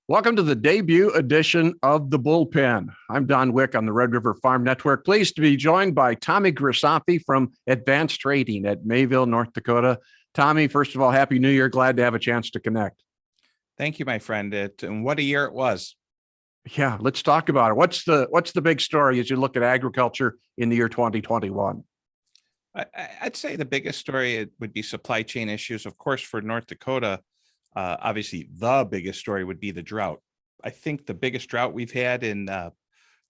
Welcome to the debut edition of The Bullpen. I'm Don Wick on the Red River Farm Network. Pleased to be joined by Tommy Grisafi from Advanced Trading at Mayville, North Dakota. Tommy, first of all, Happy New Year. Glad to have a chance to connect. Thank you, my friend. And what a year it was. Yeah, let's talk about it. What's the big story as you look at agriculture in the year 2021? I'd say the biggest story would be supply chain issues. Of course, for North Dakota, obviously the biggest story would be the drought. I think the biggest drought we've had in the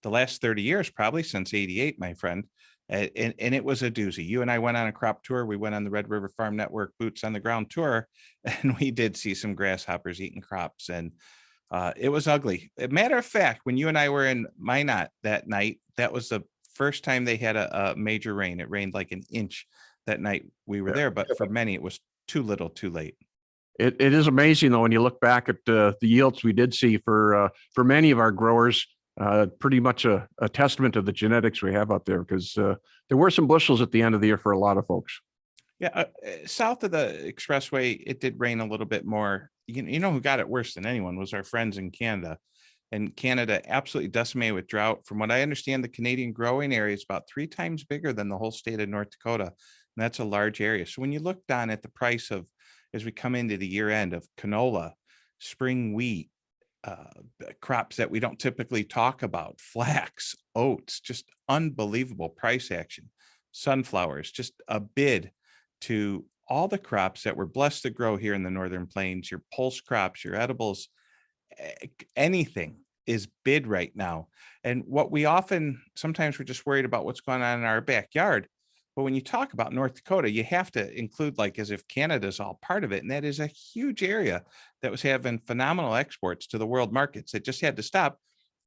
last 30 years, probably since '88, my friend. And it was a doozy. You and I went on a crop tour. We went on the Red River Farm Network boots on the ground tour, and we did see some grasshoppers eating crops, and it was ugly. As a matter of fact, when you and I were in Minot that night, that was the first time they had a major rain. It rained like an inch that night we were there, but for many, it was too little, too late. It is amazing, though, when you look back at the yields we did see for many of our growers. Pretty much a testament to the genetics we have up there, because there were some bushels at the end of the year for a lot of folks. Yeah, south of the expressway, it did rain a little bit more. You know who got it worse than anyone was our friends in Canada. And Canada absolutely decimated with drought. From what I understand, the Canadian growing area is about 3 times bigger than the whole state of North Dakota. And that's a large area. So when you look down at the price of, as we come into the year end, of canola, spring wheat, crops that we don't typically talk about, flax, oats, just unbelievable price action, sunflowers, just a bid to all the crops that we're blessed to grow here in the Northern Plains, your pulse crops, your edibles, anything is bid right now. And what we sometimes we're just worried about what's going on in our backyard. But when you talk about North Dakota, you have to include, like, as if Canada's all part of it. And that is a huge area that was having phenomenal exports to the world markets. It just had to stop.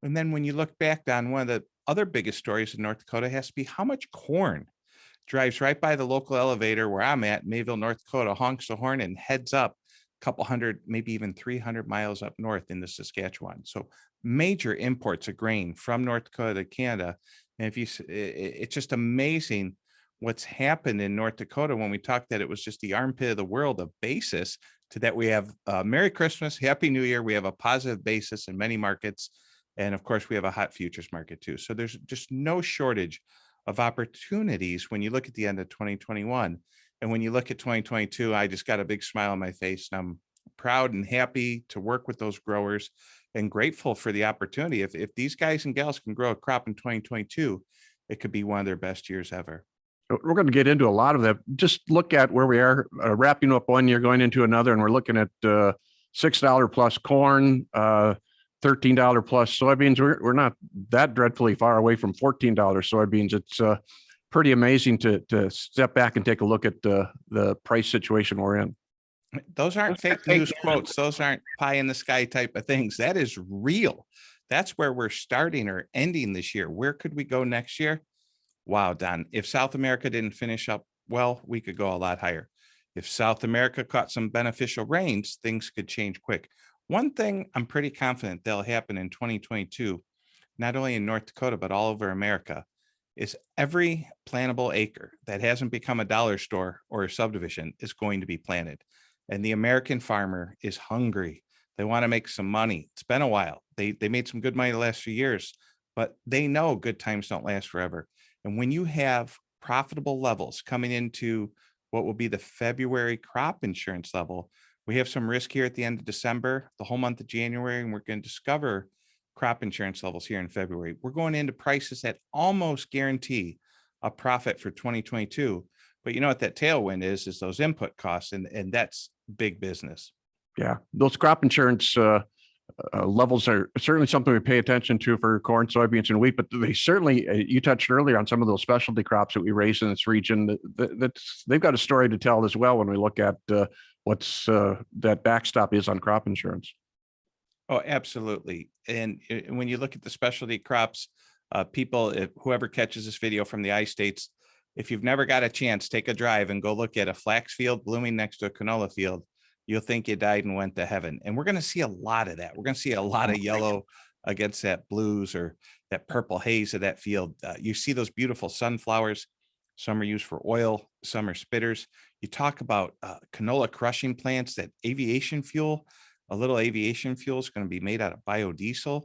And then when you look back on one of the other biggest stories in North Dakota, has to be how much corn drives right by the local elevator where I'm at, Mayville, North Dakota, honks the horn and heads up a couple hundred, maybe even 300 miles up north into Saskatchewan. So major imports of grain from North Dakota to Canada. And it's just amazing what's happened in North Dakota when we talked that it was just the armpit of the world of basis, to that we have Merry Christmas, Happy New Year. We have a positive basis in many markets. And of course, we have a hot futures market too. So there's just no shortage of opportunities when you look at the end of 2021. And when you look at 2022, I just got a big smile on my face. And I'm proud and happy to work with those growers and grateful for the opportunity. If these guys and gals can grow a crop in 2022, it could be one of their best years ever. We're going to get into a lot of that. Just look at where we are, wrapping up one year, going into another, and we're looking at $6 plus corn, $13 plus soybeans. We're not that dreadfully far away from $14 soybeans. It's pretty amazing to step back and take a look at the price situation we're in. Those aren't fake news quotes. Those aren't pie in the sky type of things. That is real. That's where we're starting or ending this year. Where could we go next year? Wow, Don, if South America didn't finish up well, we could go a lot higher. If South America caught some beneficial rains, things could change quick. One thing I'm pretty confident that'll happen in 2022, not only in North Dakota, but all over America, is every plantable acre that hasn't become a dollar store or a subdivision is going to be planted. And the American farmer is hungry. They want to make some money. It's been a while. They made some good money the last few years, but they know good times don't last forever. And when you have profitable levels coming into what will be the February crop insurance level, we have some risk here at the end of December, the whole month of January, and we're going to discover crop insurance levels here in February. We're going into prices that almost guarantee a profit for 2022. But you know what that tailwind is those input costs, and that's big business. Yeah, those crop insurance levels are certainly something we pay attention to for corn, soybeans, and wheat, but they certainly, you touched earlier on some of those specialty crops that we raise in this region, they've got a story to tell as well when we look at what's that backstop is on crop insurance. Oh, absolutely. And when you look at the specialty crops, people, whoever catches this video from the I-States, if you've never got a chance, take a drive and go look at a flax field blooming next to a canola field. You'll think you died and went to heaven. And we're going to see a lot of that. We're going to see a lot of yellow against that blues or that purple haze of that field. You see those beautiful sunflowers. Some are used for oil, some are spitters. You talk about canola crushing plants, that aviation fuel, a little aviation fuel is going to be made out of biodiesel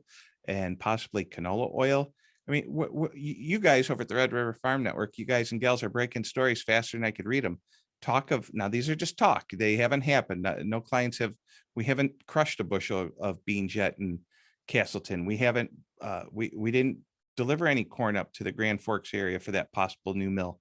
and possibly canola oil. I mean, you guys over at the Red River Farm Network, you guys and gals are breaking stories faster than I could read them. Talk of, now these are just talk. They haven't happened. No clients have, we haven't crushed a bushel of beans yet in Castleton. We haven't, we didn't deliver any corn up to the Grand Forks area for that possible new mill.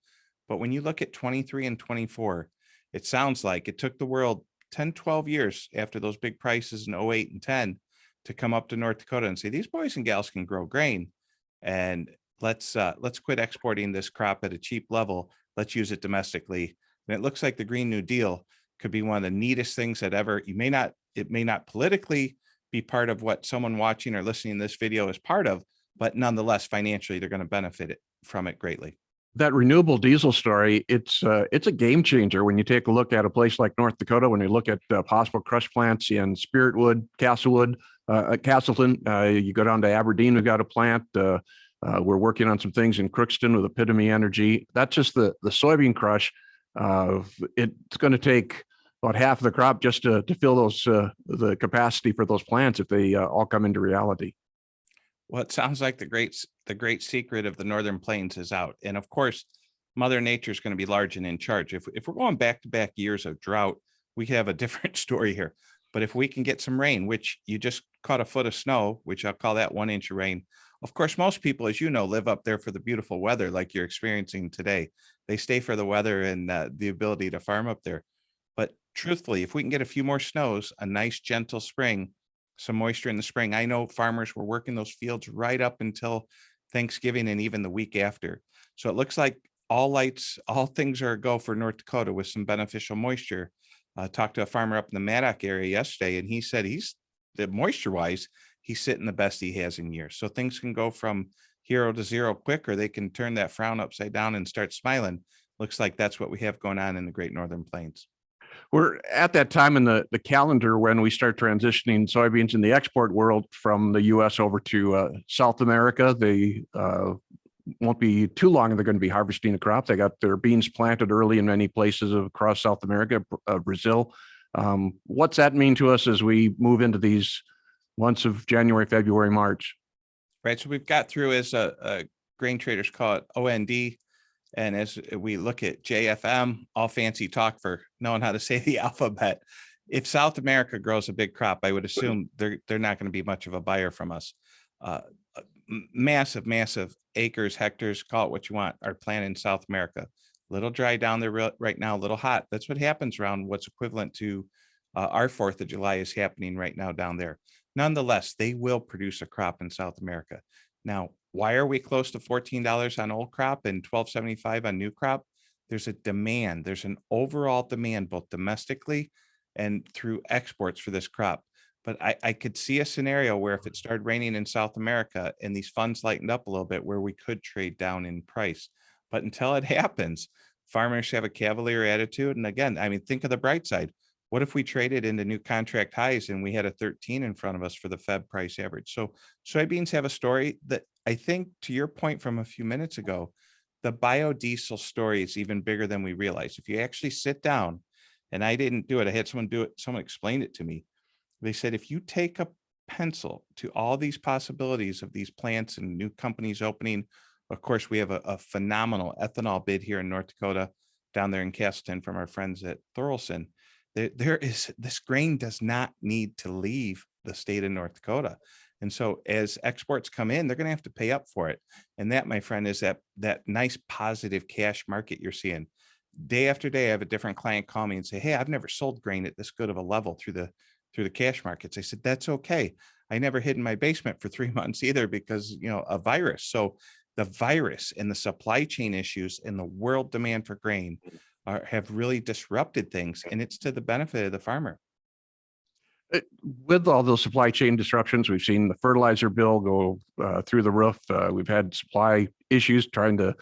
But when you look at 23 and 24, it sounds like it took the world 10, 12 years after those big prices in 08 and 10 to come up to North Dakota and say, these boys and gals can grow grain, and let's quit exporting this crop at a cheap level. Let's use it domestically. And it looks like the Green New Deal could be one of the neatest things that ever, it may not politically be part of what someone watching or listening to this video is part of, but nonetheless, financially, they're going to benefit from it greatly. That renewable diesel story, it's a game changer when you take a look at a place like North Dakota, when you look at possible crush plants in Spiritwood, Castleton, you go down to Aberdeen, we've got a plant. We're working on some things in Crookston with Epitome Energy. That's just the soybean crush. It's going to take about half of the crop just to fill those the capacity for those plants if they all come into reality. Well, it sounds like the great secret of the Northern Plains is out. And of course, Mother Nature is going to be large and in charge. If we're going back to back years of drought, we have a different story here. But if we can get some rain, which you just caught a foot of snow, which I'll call that 1 inch of rain. Of course, most people, as you know, live up there for the beautiful weather like you're experiencing today. They stay for the weather and the ability to farm up there. But truthfully, if we can get a few more snows, a nice gentle spring, some moisture in the spring. I know farmers were working those fields right up until Thanksgiving and even the week after. So it looks like all things are a go for North Dakota with some beneficial moisture. Talked to a farmer up in the Maddock area yesterday, and he said the moisture wise, he's sitting the best he has in years. So things can go from hero to zero quick, or they can turn that frown upside down and start smiling. Looks like that's what we have going on in the Great Northern Plains. We're at that time in the calendar when we start transitioning soybeans in the export world from the U.S. over to South America. They won't be too long, and they're going to be harvesting the crop. They got their beans planted early in many places across South America, Brazil. What's that mean to us as we move into these months of January, February, March? Right. So we've got through, as grain traders call it, OND. And as we look at JFM, all fancy talk for knowing how to say the alphabet, if South America grows a big crop, I would assume they're not going to be much of a buyer from us. Massive acres, hectares, call it what you want, are planted in South America. A little dry down there right now, a little hot. That's what happens around what's equivalent to our 4th of July is happening right now down there. Nonetheless, they will produce a crop in South America. Now, why are we close to $14 on old crop and $12.75 on new crop? There's a demand. There's an overall demand, both domestically and through exports for this crop. But I could see a scenario where if it started raining in South America and these funds lightened up a little bit, where we could trade down in price. But until it happens, farmers have a cavalier attitude. And again, I mean, think of the bright side. What if we traded into new contract highs and we had a 13 in front of us for the Fed price average? So soybeans have a story that, I think, to your point from a few minutes ago, the biodiesel story is even bigger than we realize. If you actually sit down, and I didn't do it, I had someone do it, someone explained it to me. They said, if you take a pencil to all these possibilities of these plants and new companies opening, of course, we have a phenomenal ethanol bid here in North Dakota, down there in Castleton from our friends at Thorolson. This grain does not need to leave the state of North Dakota. And so as exports come in, they're going to have to pay up for it. And that, my friend, is that nice positive cash market you're seeing. Day after day, I have a different client call me and say, hey, I've never sold grain at this good of a level through the cash markets. I said, that's okay. I never hid in my basement for 3 months either because, a virus. So the virus and the supply chain issues and the world demand for grain have really disrupted things, and it's to the benefit of the farmer. With all those supply chain disruptions, we've seen the fertilizer bill go through the roof. We've had supply issues trying to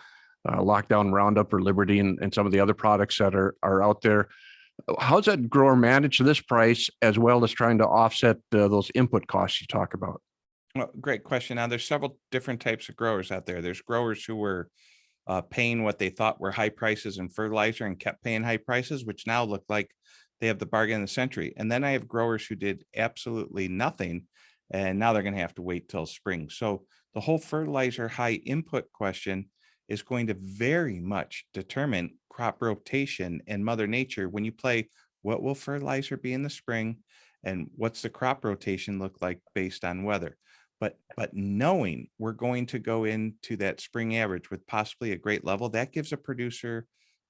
lock down Roundup or Liberty and some of the other products that are out there. How's that grower manage this price as well as trying to offset those input costs you talk about? Well, great question. Now, there's several different types of growers out there. There's growers who were paying what they thought were high prices in fertilizer and kept paying high prices, which now look like they have the bargain of the century. And then I have growers who did absolutely nothing, and now they're going to have to wait till spring. So the whole fertilizer high input question is going to very much determine crop rotation and Mother Nature. When you play, what will fertilizer be in the spring, and what's the crop rotation look like based on weather? But knowing we're going to go into that spring average with possibly a great level, that gives a producer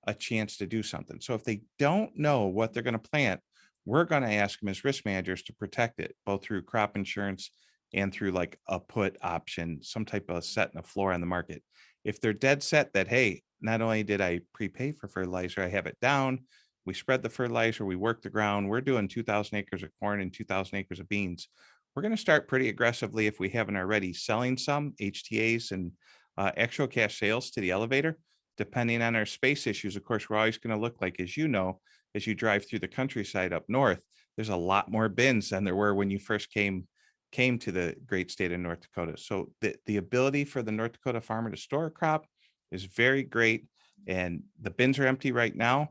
a chance to do something. So if they don't know what they're going to plant, we're going to ask them as risk managers to protect it, both through crop insurance and through like a put option, some type of set and a floor on the market. If they're dead set that, hey, not only did I prepay for fertilizer, I have it down, we spread the fertilizer, we work the ground, we're doing 2,000 acres of corn and 2,000 acres of beans, we're going to start pretty aggressively, if we haven't already, selling some HTAs and actual cash sales to the elevator. Depending on our space issues, of course, we're always going to look like, as you know, as you drive through the countryside up north, there's a lot more bins than there were when you first came to the great state of North Dakota. So the ability for the North Dakota farmer to store a crop is very great. And the bins are empty right now.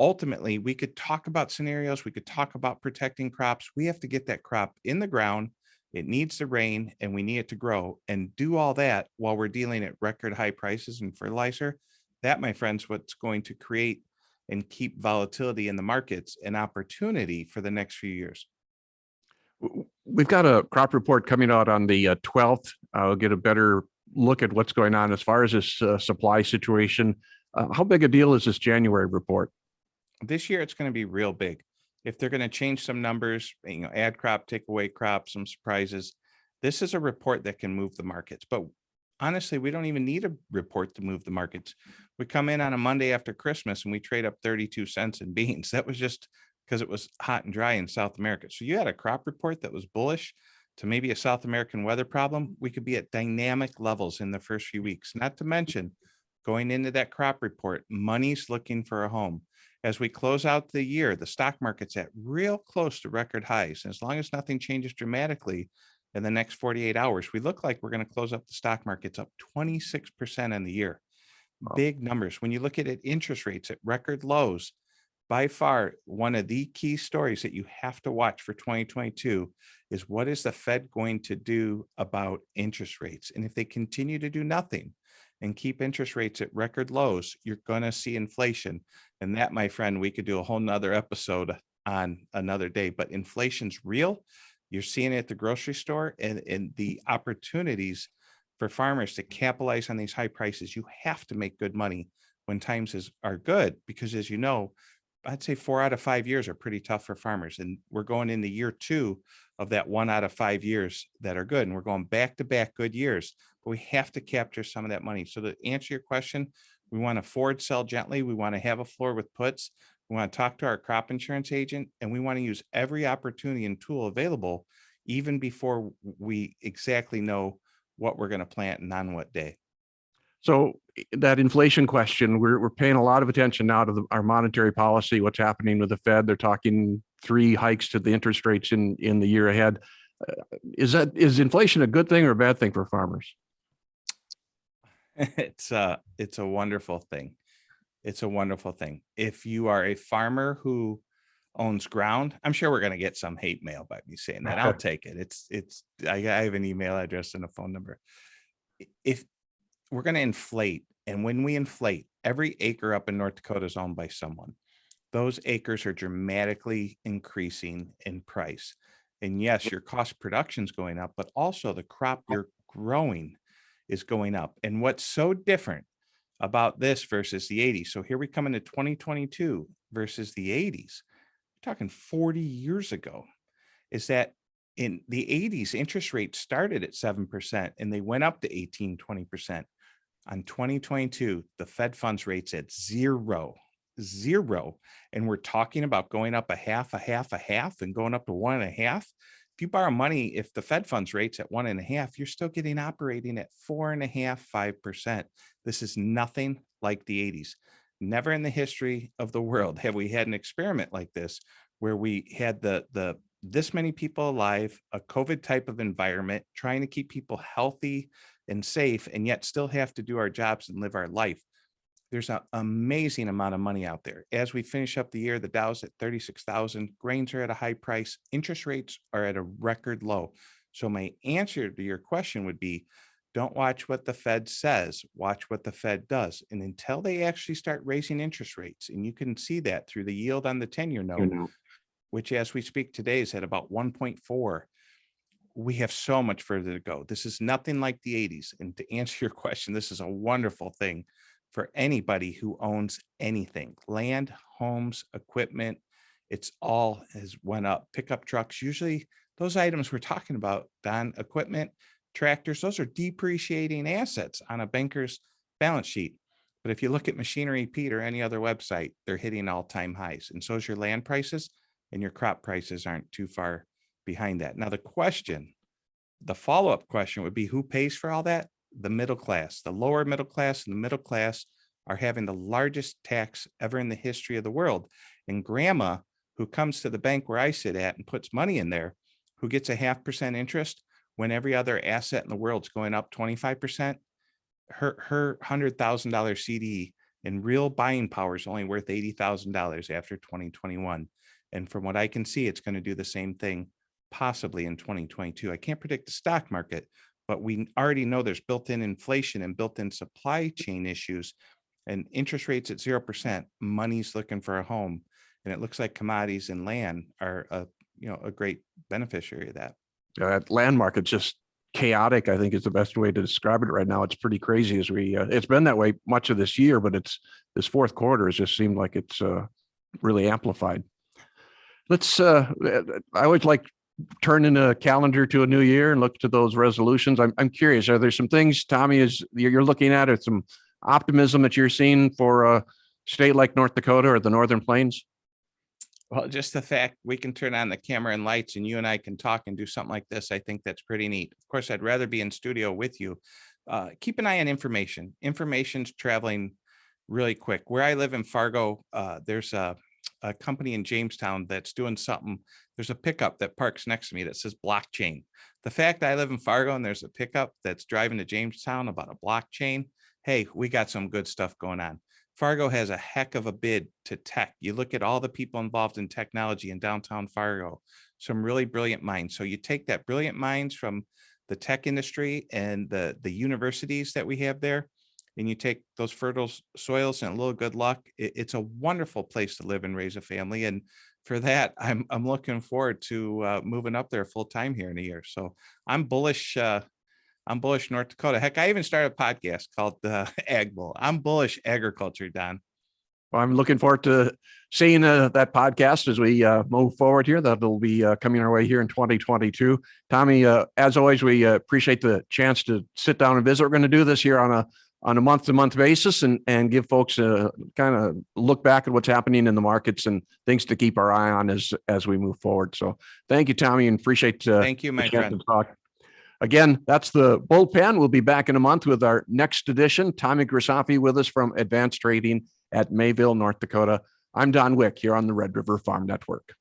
Ultimately, we could talk about scenarios. We could talk about protecting crops. We have to get that crop in the ground. It needs to rain and we need it to grow, and do all that while we're dealing at record high prices in fertilizer. That, my friends, what's going to create and keep volatility in the markets an opportunity for the next few years. We've got a crop report coming out on the 12th. I'll get a better look at what's going on as far as this supply situation. How big a deal is this January report? This year, it's going to be real big. If they're going to change some numbers, add crop, take away crop, some surprises, this is a report that can move the markets. But honestly, we don't even need a report to move the markets. We come in on a Monday after Christmas and we trade up 32 cents in beans. That was just because it was hot and dry in South America. So you had a crop report that was bullish to maybe a South American weather problem. We could be at dynamic levels in the first few weeks, not to mention going into that crop report, money's looking for a home. As we close out the year, the stock market's at real close to record highs. And as long as nothing changes dramatically in the next 48 hours, we look like we're going to close up the stock markets up 26% in the year. Big numbers. When you look at it, interest rates at record lows, by far, one of the key stories that you have to watch for 2022 is, what is the Fed going to do about interest rates? And if they continue to do nothing and keep interest rates at record lows, you're going to see inflation. And that, my friend, we could do a whole nother episode on another day, but inflation's real. You're seeing it at the grocery store, and the opportunities for farmers to capitalize on these high prices. You have to make good money when times are good, because as you know, I'd say 4 out of 5 years are pretty tough for farmers. And we're going into year 2 of that 1 out of 5 years that are good. And we're going back to back good years, but we have to capture some of that money. So to answer your question, we want to forward sell gently. We want to have a floor with puts. We want to talk to our crop insurance agent, and we want to use every opportunity and tool available, even before we exactly know what we're going to plant and on what day. So that inflation question, we're paying a lot of attention now to our monetary policy, what's happening with the Fed. They're talking 3 hikes to the interest rates in the year ahead. Is inflation a good thing or a bad thing for farmers? It's a wonderful thing. It's a wonderful thing. If you are a farmer who owns ground, I'm sure we're going to get some hate mail by me saying that. I'll take it. I have an email address and a phone number. If we're going to inflate, and when we inflate, every acre up in North Dakota is owned by someone. Those acres are dramatically increasing in price. And yes, your cost production is going up, but also the crop you're growing is going up. And what's so different about this versus the 80s? So here we come into 2022 versus the 80s. We're talking 40 years ago. Is that in the 80s, interest rates started at 7% and they went up to 18, 20%. On 2022, the Fed funds rate's at zero. And we're talking about going up a half, and going up to 1.5. If you borrow money, if the Fed funds rate's at 1.5, you're still getting operating at 4.5%, 5%. This is nothing like the 80s. Never in the history of the world have we had an experiment like this, where we had this many people alive, a COVID type of environment, trying to keep people healthy and safe, and yet still have to do our jobs and live our life. There's an amazing amount of money out there. As we finish up the year, the Dow's at 36,000, grains are at a high price, interest rates are at a record low. So my answer to your question would be, don't watch what the Fed says, watch what the Fed does. And until they actually start raising interest rates, and you can see that through the yield on the 10-year note, which as we speak today is at about 1.4, we have so much further to go. This is nothing like the 80s. And to answer your question, this is a wonderful thing for anybody who owns anything, land, homes, equipment. It's all has went up. Pickup trucks, usually those items we're talking about, Don, equipment, tractors, those are depreciating assets on a banker's balance sheet. But if you look at Machinery Pete or any other website, they're hitting all-time highs. And so is your land prices, and your crop prices aren't too far behind that. Now, the follow-up question would be, who pays for all that? The middle class. The lower middle class and the middle class are having the largest tax ever in the history of the world. And grandma, who comes to the bank where I sit at and puts money in there, who gets a 0.5% interest when every other asset in the world's going up 25%, her $100,000 CD in real buying power is only worth $80,000 after 2021. And from what I can see, it's going to do the same thing possibly in 2022. I can't predict the stock market, but we already know there's built-in inflation and built-in supply chain issues, and interest rates at 0%, money's looking for a home. And it looks like commodities and land are a great beneficiary of that. That land market's just chaotic, I think is the best way to describe it right now. It's pretty crazy as it's been that way much of this year, but this fourth quarter has just seemed like it's really amplified. I always like turning a calendar to a new year and look to those resolutions. I'm curious, are there some things, Tommy, you're looking at, or some optimism that you're seeing for a state like North Dakota or the Northern Plains? Well, just the fact we can turn on the camera and lights and you and I can talk and do something like this, I think that's pretty neat. Of course, I'd rather be in studio with you. Keep an eye on information. Information's traveling really quick. Where I live in Fargo, there's a company in Jamestown that's doing something. There's a pickup that parks next to me that says blockchain. The fact that I live in Fargo and there's a pickup that's driving to Jamestown about a blockchain, hey, we got some good stuff going on. Fargo has a heck of a bid to tech. You look at all the people involved in technology in downtown Fargo, some really brilliant minds. So you take that brilliant minds from the tech industry and the universities that we have there, and you take those fertile soils and a little good luck. It's a wonderful place to live and raise a family. And for that, I'm looking forward to moving up there full time here in a year. So I'm bullish. I'm bullish North Dakota. Heck, I even started a podcast called Ag Bull. I'm bullish agriculture, Don. Well, I'm looking forward to seeing that podcast as we move forward here. That'll be coming our way here in 2022. Tommy, as always, we appreciate the chance to sit down and visit. We're going to do this here on a month-to-month basis and give folks a kind of look back at what's happening in the markets and things to keep our eye on as we move forward. So thank you, Tommy, and appreciate thank you, my friend. Again, that's the bullpen. We'll be back in a month with our next edition. Tommy Grisafi with us from Advanced Trading at Mayville, North Dakota. I'm Don Wick here on the Red River Farm Network.